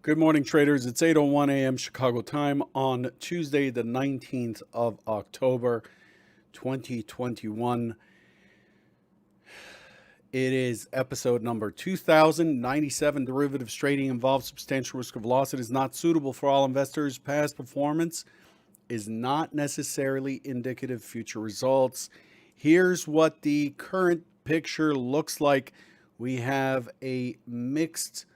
Good morning, traders. It's 8:01 a.m. Chicago time on Tuesday, the 19th of October, 2021. It is episode number 2097. Derivatives trading involves substantial risk of loss. It is not suitable for all investors. Past performance is not necessarily indicative of future results. Here's what the current picture looks like. We have a mixed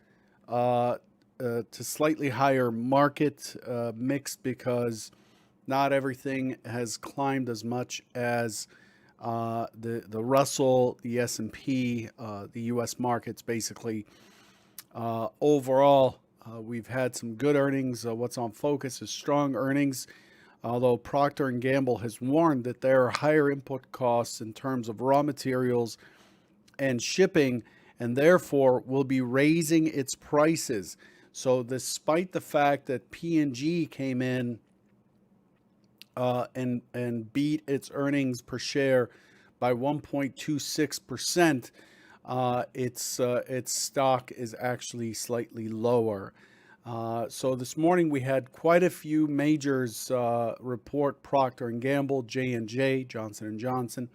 to slightly higher market, mixed because not everything has climbed as much as the Russell, the S&P, the U.S. markets. Basically, overall, we've had some good earnings. What's on focus is strong earnings. Although Procter and Gamble has warned that there are higher input costs in terms of raw materials and shipping, and therefore will be raising its prices. So despite the fact that P&G came in and beat its earnings per share by 1.26%, its stock is actually slightly lower. So this morning we had quite a few majors report: Procter and Gamble, J&J, Johnson & Johnson,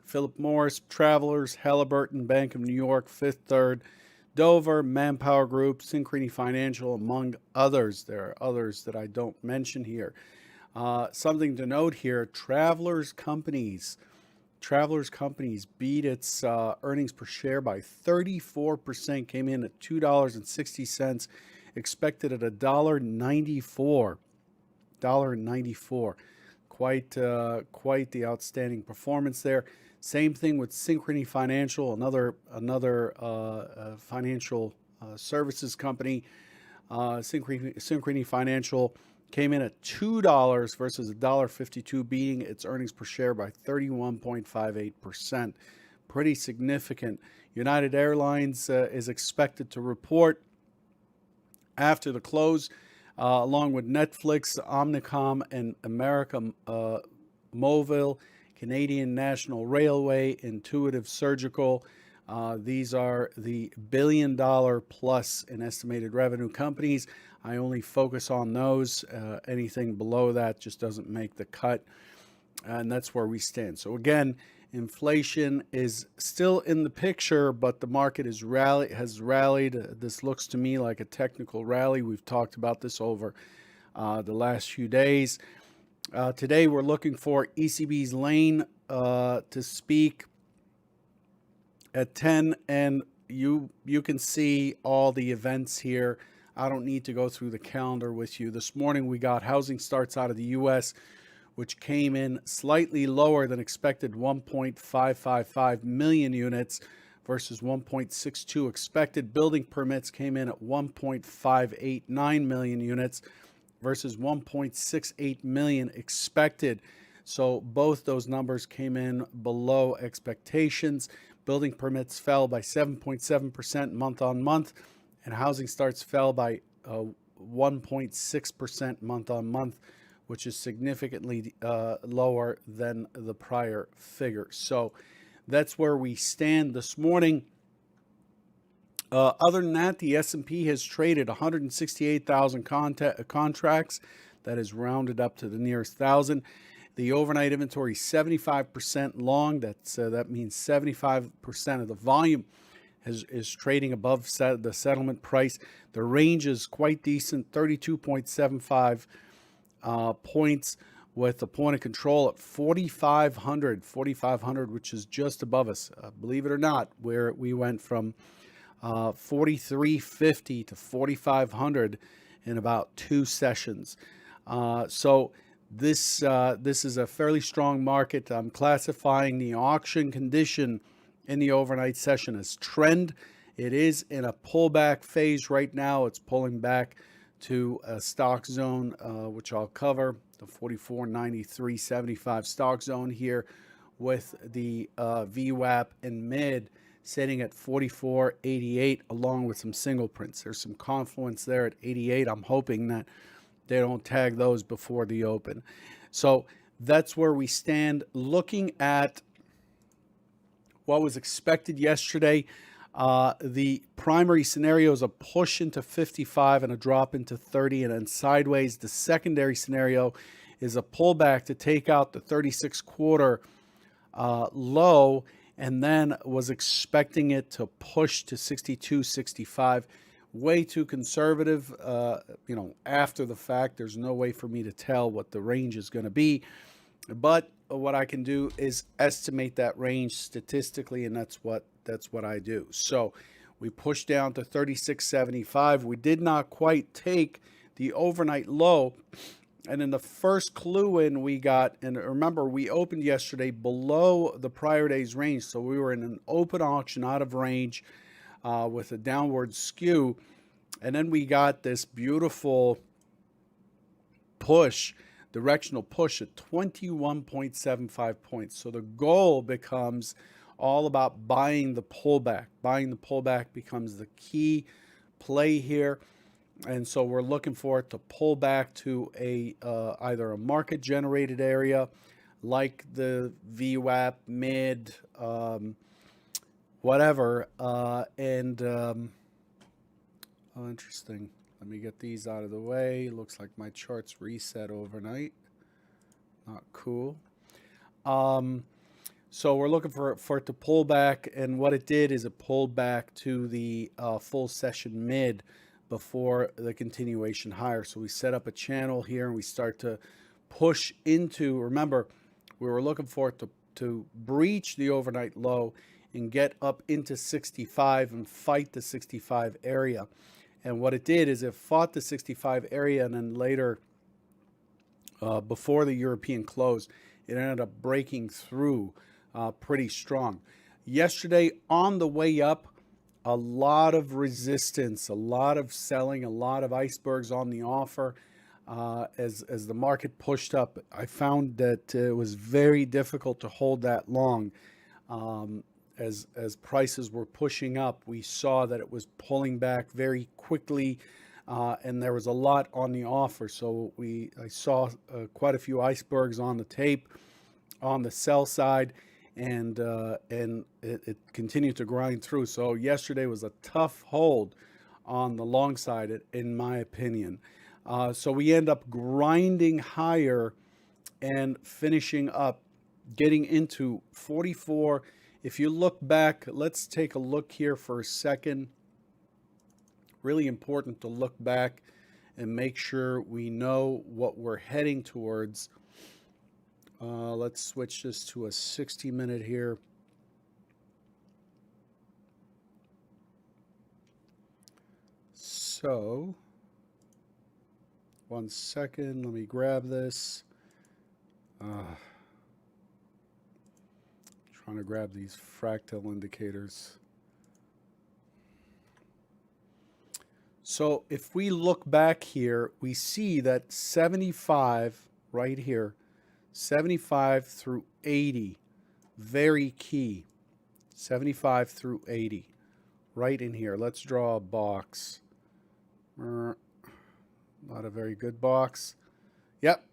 Philip Morris, Travelers, Halliburton, Bank of New York, Fifth Third, Dover, Manpower Group, Synchrony Financial, among others. There are others that I don't mention here. Something to note here: Travelers Companies beat its earnings per share by 34%, came in at $2.60, expected at $1.94. Quite the outstanding performance there. Same thing with Synchrony Financial, another financial services company. Synchrony Financial came in at $2 versus $1.52, beating its earnings per share by 31.58%. Pretty significant. United Airlines is expected to report after the close, along with Netflix, Omnicom, and America Mobile, Canadian National Railway, Intuitive Surgical. These are the billion-dollar plus in estimated revenue companies. I only focus on those. Anything below that just doesn't make the cut, and that's where we stand. So again, inflation is still in the picture, but the market has rallied. This looks to me like a technical rally. We've talked about this over the last few days. Today, we're looking for ECB's Lane to speak at 10, and you can see all the events here. I don't need to go through the calendar with you. This morning, we got housing starts out of the U.S., which came in slightly lower than expected, 1.555 million units versus 1.62 expected. Building permits came in at 1.589 million units versus 1.68 million expected. So both those numbers came in below expectations. Building permits fell by 7.7% month on month, and housing starts fell by 1.6% month on month, which is significantly lower than the prior figure. So that's where we stand this morning. Other than that, the S&P has traded 168,000 contracts. That is rounded up to the nearest thousand. The overnight inventory is 75% long. That means 75% of the volume is trading above the settlement price. The range is quite decent, 32.75 points, with the point of control at 4,500, which is just above us. Believe it or not, where we went from 4,350 to 4,500 in about 2 sessions. So this is a fairly strong market. I'm classifying the auction condition in the overnight session as trend. It is in a pullback phase right now. It's pulling back to a stock zone, which I'll cover, the 44.93.75 stock zone here, with the VWAP in mid sitting at 44.88, along with some single prints. There's some confluence there at 88. I'm hoping that they don't tag those before the open. So that's where we stand. Looking at what was expected yesterday, The primary scenario is a push into 55 and a drop into 30 and then sideways. The secondary scenario is a pullback to take out the 36 quarter low, and then was expecting it to push to 62, 65. Way too conservative. After the fact, there's no way for me to tell what the range is going to be. But what I can do is estimate that range statistically, and that's what I do. So we pushed down to 36.75. We did not quite take the overnight low. And in the first clue in we got, and remember, we opened yesterday below the prior day's range. So we were in an open auction out of range with a downward skew. And then we got this beautiful push, directional push at 21.75 points. So the goal becomes all about buying the pullback. Buying the pullback becomes the key play here. And so we're looking for it to pull back to either a market generated area like the VWAP mid, whatever. Interesting. Let me get these out of the way. Looks like my charts reset overnight. Not cool. So we're looking for it to pull back, and what it did is it pulled back to the full session mid before the continuation higher. So we set up a channel here and we start to push into, remember, we were looking for it to breach the overnight low and get up into 65 and fight the 65 area. And what it did is it fought the 65 area, and then later, before the European close, it ended up breaking through pretty strong. Yesterday, on the way up, a lot of resistance, a lot of selling, a lot of icebergs on the offer. As the market pushed up, I found that it was very difficult to hold that long. As prices were pushing up, we saw that it was pulling back very quickly, and there was a lot on the offer. So I saw quite a few icebergs on the tape on the sell side, and it continued to grind through. So yesterday was a tough hold on the long side, in my opinion. So we end up grinding higher and finishing up, getting into 44. If you look back, let's take a look here for a second. Really important to look back and make sure we know what we're heading towards. Let's switch this to a 60-minute here. So, one second, let me grab this. Trying to grab these fractal indicators. So if we look back here, we see that 75 right here, 75 through 80, very key. 75 through 80, right in here. Let's draw a box. Not a very good box. Yep.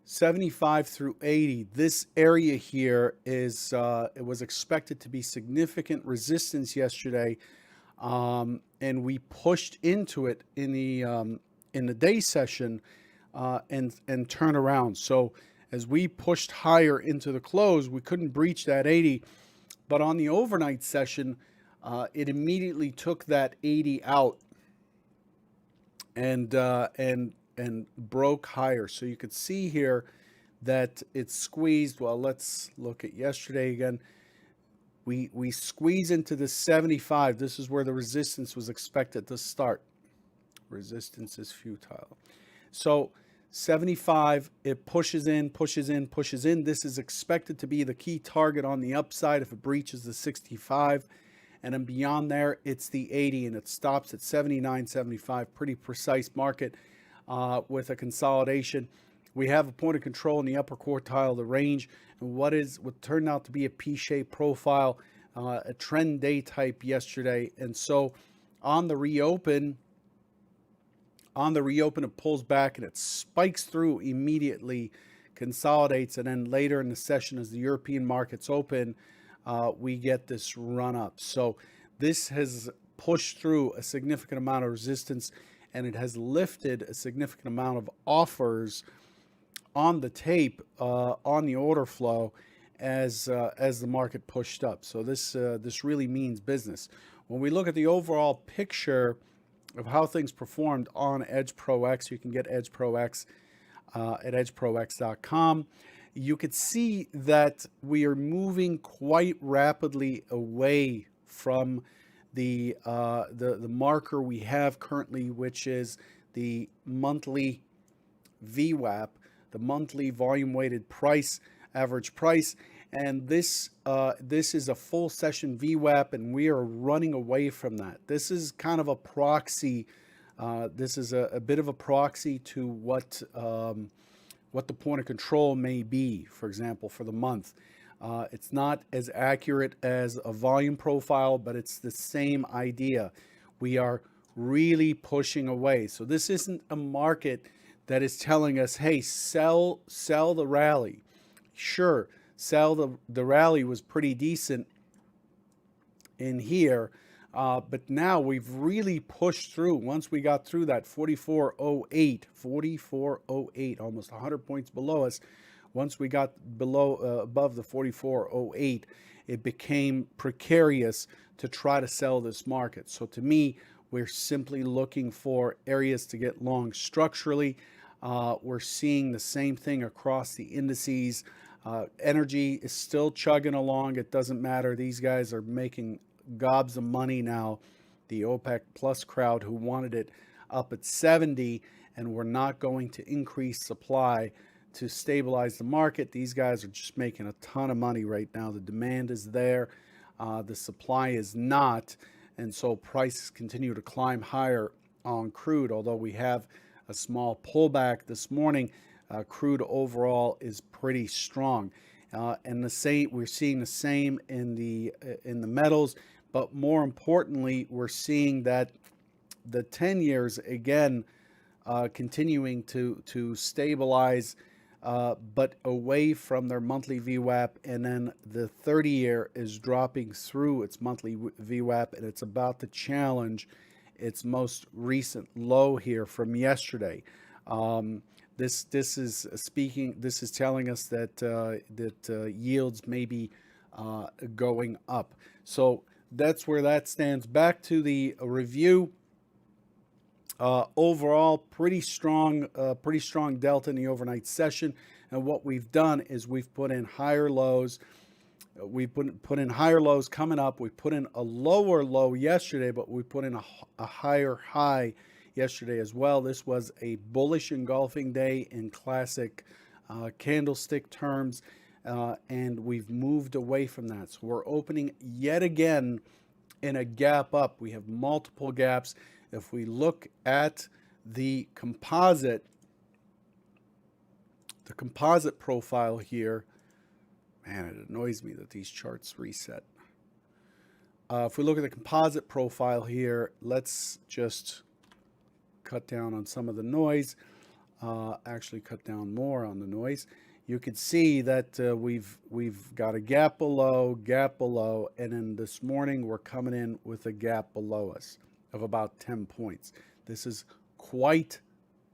75 through 80. This area here is it was expected to be significant resistance yesterday, and we pushed into it in the day session and turn around. So as we pushed higher into the close, we couldn't breach that 80, but on the overnight session, it immediately took that 80 out and broke higher. So you could see here that it squeezed. Well, let's look at yesterday again. We squeeze into the 75. This is where the resistance was expected to start. Resistance is futile. So 75, it pushes in, pushes in, pushes in. This is expected to be the key target on the upside if it breaches the 65. And then beyond there, it's the 80, and it stops at 79.75. Pretty precise market with a consolidation. We have a point of control in the upper quartile of the range, and what turned out to be a P-shaped profile, a trend day type yesterday. And so on the reopen, it pulls back and it spikes through immediately, consolidates, and then later in the session, as the European markets open, we get this run up. So This has pushed through a significant amount of resistance, and it has lifted a significant amount of offers on the tape, on the order flow, as the market pushed up. So this really means business. When we look at the overall picture of how things performed on Edge Pro X, you can get Edge Pro X at edgeprox.com. You could see that we are moving quite rapidly away from the marker we have currently, which is the monthly VWAP, the monthly volume weighted price, average price. And this is a full session VWAP, and we are running away from that. This is kind of a proxy. This is a bit of a proxy to what the point of control may be, for example, for the month. It's not as accurate as a volume profile, but it's the same idea. We are really pushing away. So this isn't a market that is telling us, hey, sell the rally. Sure, sell the rally was pretty decent in here, but now we've really pushed through. Once we got through that 44.08, almost 100 points below us. Once we got above the 44.08, it became precarious to try to sell this market. So to me, we're simply looking for areas to get long structurally. We're seeing the same thing across the indices. Energy is still chugging along. It doesn't matter. These guys are making gobs of money now. The OPEC plus crowd who wanted it up at 70, and we're not going to increase supply to stabilize the market. These guys are just making a ton of money right now. The demand is there. The supply is not. And so prices continue to climb higher on crude, although we have a small pullback this morning. Crude overall is pretty strong, and we're seeing the same in the metals. But more importantly, we're seeing that the 10 years again continuing to stabilize, but away from their monthly VWAP, and then the 30-year is dropping through its monthly VWAP, and it's about to challenge its most recent low here from yesterday. This is telling us that yields may be going up. So that's where that stands. Back to the review. Overall, pretty strong delta in the overnight session. And what we've done is we've put in higher lows. We put in higher lows coming up. We put in a lower low yesterday, but we put in a higher high yesterday as well. This was a bullish engulfing day in classic candlestick terms, and we've moved away from that. So we're opening yet again in a gap up. We have multiple gaps. If we look at the composite profile here, man, it annoys me that these charts reset. If we look at the composite profile here, let's just cut down on some of the noise, actually cut down more on the noise. You could see that we've got a gap below, and then this morning we're coming in with a gap below us of about 10 points. This is quite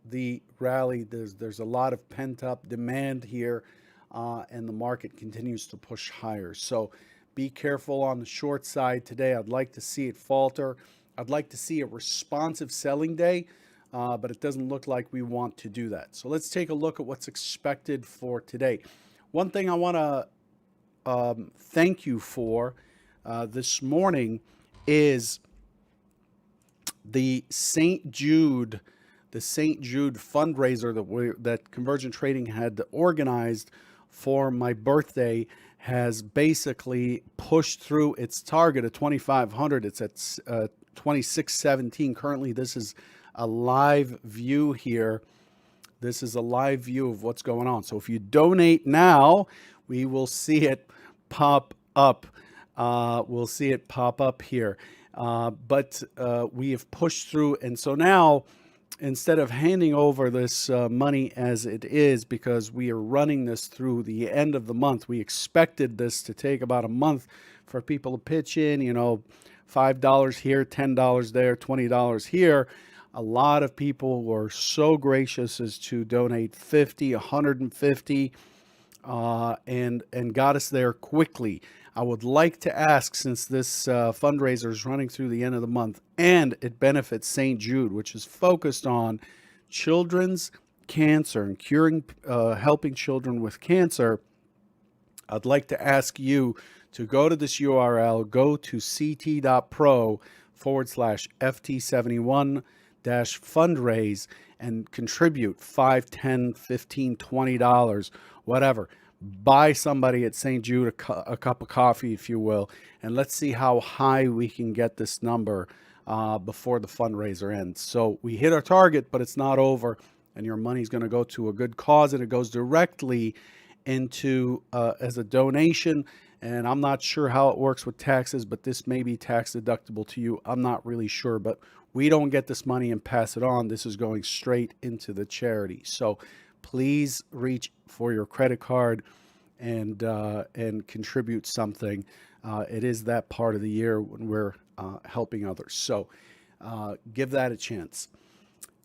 the rally. There's a lot of pent-up demand here, and the market continues to push higher. So be careful on the short side today. I'd like to see it falter. I'd like to see a responsive selling day, but it doesn't look like we want to do that. So let's take a look at what's expected for today. One thing I want to thank you for this morning is the St. Jude fundraiser that Convergent Trading had organized for my birthday has basically pushed through its target of 2,500. It's at 2,617 currently. This is a live view here. This is a live view of what's going on. So if you donate now, we will see it pop up. We'll see it pop up here. But we have pushed through, and so now instead of handing over this money as it is, because we are running this through the end of the month, we expected this to take about a month for people to pitch in, $5 here, $10 there, $20 here. A lot of people were so gracious as to donate 50, 150, and got us there quickly. I would like to ask, since this fundraiser is running through the end of the month and it benefits St. Jude, which is focused on children's cancer and curing, helping children with cancer, I'd like to ask you to go to this URL, go to ct.pro/FT71 fundraise and contribute $5, $10, $15, $20, whatever. Buy somebody at St. Jude a cup of coffee, if you will, and let's see how high we can get this number before the fundraiser ends. So we hit our target, but it's not over, and your money's going to go to a good cause, and it goes directly into as a donation. And I'm not sure how it works with taxes, but this may be tax deductible to you. I'm not really sure, but we don't get this money and pass it on. This is going straight into the charity. So please reach for your credit card and contribute something. It is that part of the year when we're helping others. So give that a chance.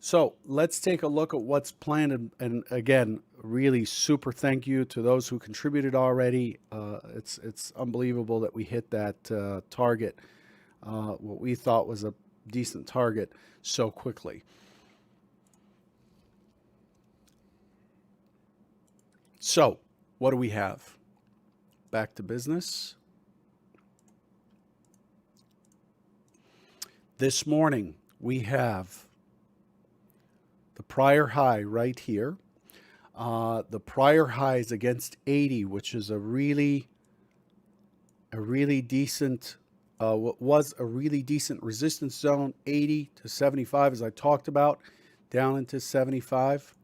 So let's take a look at what's planned. And again, really super thank you to those who contributed already. It's unbelievable that we hit that target, what we thought was a decent target, so quickly. So what do we have? Back to business. This morning we have the prior high right here. The prior high is against 80, which is a really decent, what was a really decent resistance zone. 80 to 75, as I talked about, down into 75.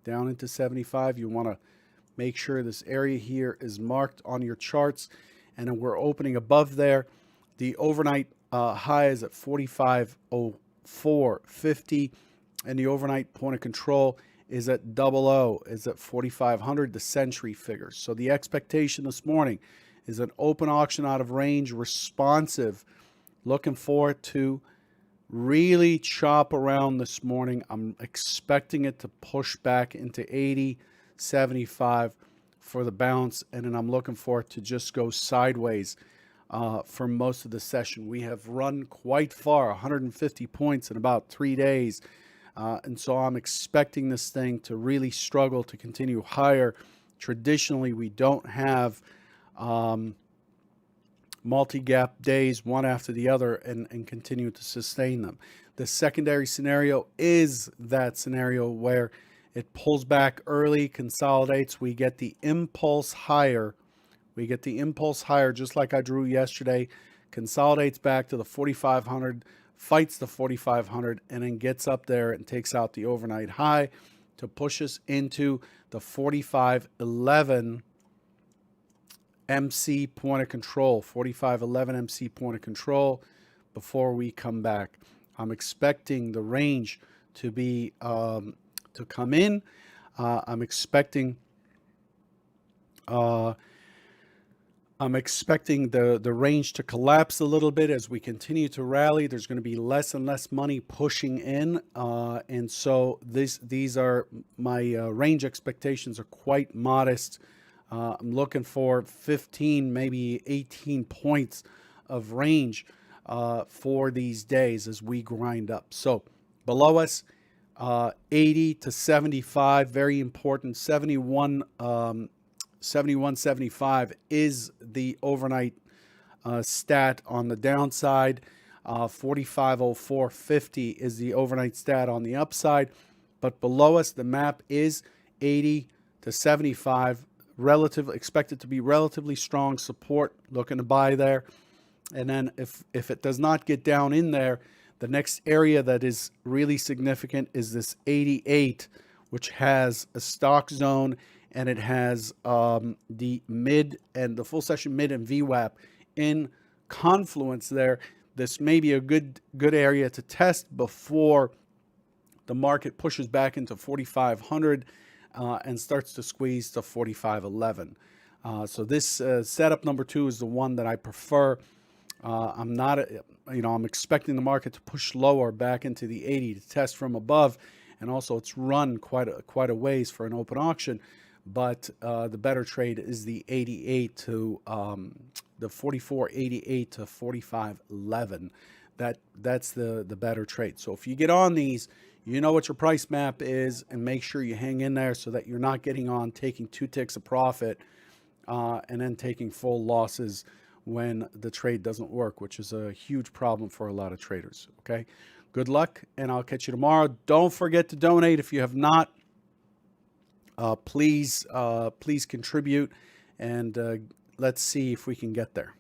Down into 75. You want to make sure this area here is marked on your charts, and then we're opening above there. The overnight high is at 4504.50. And the overnight point of control is at 00, is at 4,500, the century figure. So the expectation this morning is an open auction out of range, responsive. Looking forward to really chop around this morning. I'm expecting it to push back into 80, 75 for the bounce. And then I'm looking forward to just go sideways for most of the session. We have run quite far, 150 points in about 3 days. And so I'm expecting this thing to really struggle to continue higher. Traditionally, we don't have multi-gap days one after the other and continue to sustain them. The secondary scenario is that scenario where it pulls back early, consolidates. We get the impulse higher. We get the impulse higher, just like I drew yesterday, consolidates back to the 4,500, fights the 4,500, and then gets up there and takes out the overnight high to push us into the 4511 MC point of control, 4511 MC point of control before we come back. I'm expecting the range to be to come in. I'm expecting the range to collapse a little bit as we continue to rally. There's going to be less and less money pushing in, and so these are my range expectations are quite modest. I'm looking for 15, maybe 18 points of range for these days as we grind up. So below us, 80 to 75, very important. 71.75 is the overnight stat on the downside. 4504.50 is the overnight stat on the upside. But below us, the map is 80 to 75. Expected to be relatively strong support. Looking to buy there. And then if it does not get down in there, the next area that is really significant is this 88, which has a stock zone, and it has the mid and the full session mid and VWAP in confluence there. This may be a good area to test before the market pushes back into 4,500 and starts to squeeze to 4,511. So this setup number 2 is the one that I prefer. I'm not, I'm expecting the market to push lower back into the 80 to test from above, and also it's run quite a ways for an open auction. But the better trade is the 88 to the 44.88 to 45.11. That's the better trade. So if you get on these, you know what your price map is, and make sure you hang in there so that you're not getting on taking 2 ticks of profit and then taking full losses when the trade doesn't work, which is a huge problem for a lot of traders. Okay, good luck, and I'll catch you tomorrow. Don't forget to donate if you have not. Please contribute, and let's see if we can get there.